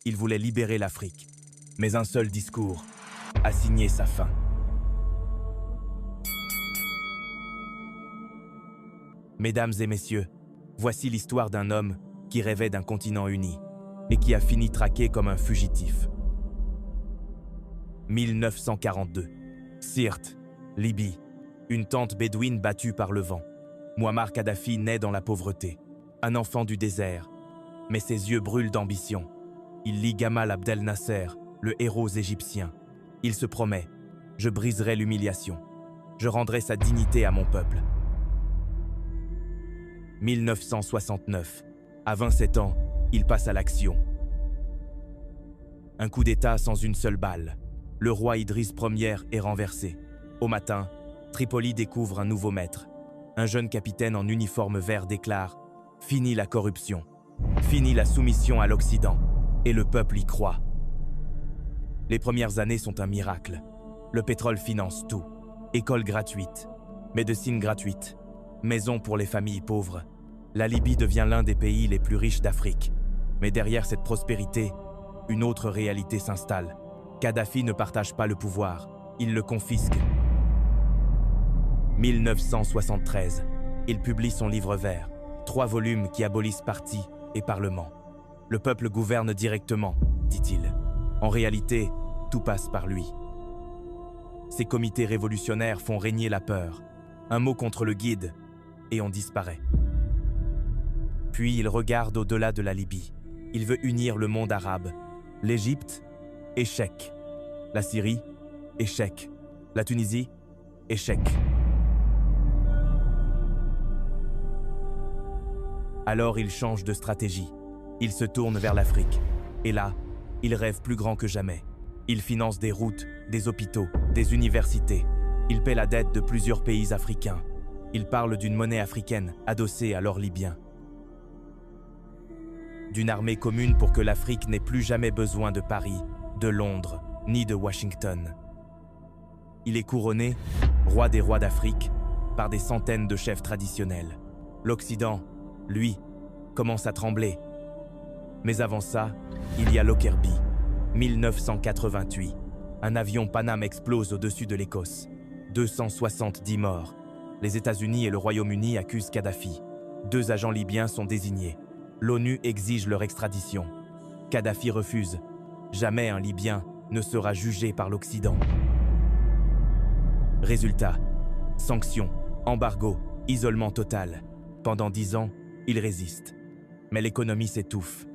Il voulait libérer l'Afrique. Mais un seul discours a signé sa fin. Mesdames et messieurs, voici l'histoire d'un homme qui rêvait d'un continent uni et qui a fini traqué comme un fugitif. 1942. Sirte, Libye. Une tente bédouine battue par le vent. Mouammar Kadhafi naît dans la pauvreté. Un enfant du désert. Mais ses yeux brûlent d'ambition. Il lit Gamal Abdel Nasser, le héros égyptien. Il se promet « Je briserai l'humiliation. Je rendrai sa dignité à mon peuple. » 1969. À 27 ans, il passe à l'action. Un coup d'État sans une seule balle. Le roi Idriss Ier est renversé. Au matin, Tripoli découvre un nouveau maître. Un jeune capitaine en uniforme vert déclare « Fini la corruption. Fini la soumission à l'Occident. » Et le peuple y croit. Les premières années sont un miracle. Le pétrole finance tout. Écoles gratuites, médecine gratuite, maisons pour les familles pauvres. La Libye devient l'un des pays les plus riches d'Afrique. Mais derrière cette prospérité, une autre réalité s'installe. Kadhafi ne partage pas le pouvoir, il le confisque. 1973, il publie son livre vert, 3 volumes qui abolissent parti et parlement. Le peuple gouverne directement, dit-il. En réalité, tout passe par lui. Ces comités révolutionnaires font régner la peur. Un mot contre le guide, et on disparaît. Puis il regarde au-delà de la Libye. Il veut unir le monde arabe. L'Égypte, échec. La Syrie, échec. La Tunisie, échec. Alors il change de stratégie. Il se tourne vers l'Afrique. Et là, il rêve plus grand que jamais. Il finance des routes, des hôpitaux, des universités. Il paie la dette de plusieurs pays africains. Il parle d'une monnaie africaine adossée à l'or libyen. D'une armée commune pour que l'Afrique n'ait plus jamais besoin de Paris, de Londres, ni de Washington. Il est couronné, roi des rois d'Afrique, par des centaines de chefs traditionnels. L'Occident, lui, commence à trembler. Mais avant ça, il y a Lockerbie, 1988. Un avion Paname explose au-dessus de l'Écosse. 270 morts. Les États-Unis et le Royaume-Uni accusent Kadhafi. 2 agents libyens sont désignés. L'ONU exige leur extradition. Kadhafi refuse. Jamais un Libyen ne sera jugé par l'Occident. Résultat, sanctions, embargo, isolement total. Pendant 10 ans, il résiste. Mais l'économie s'étouffe.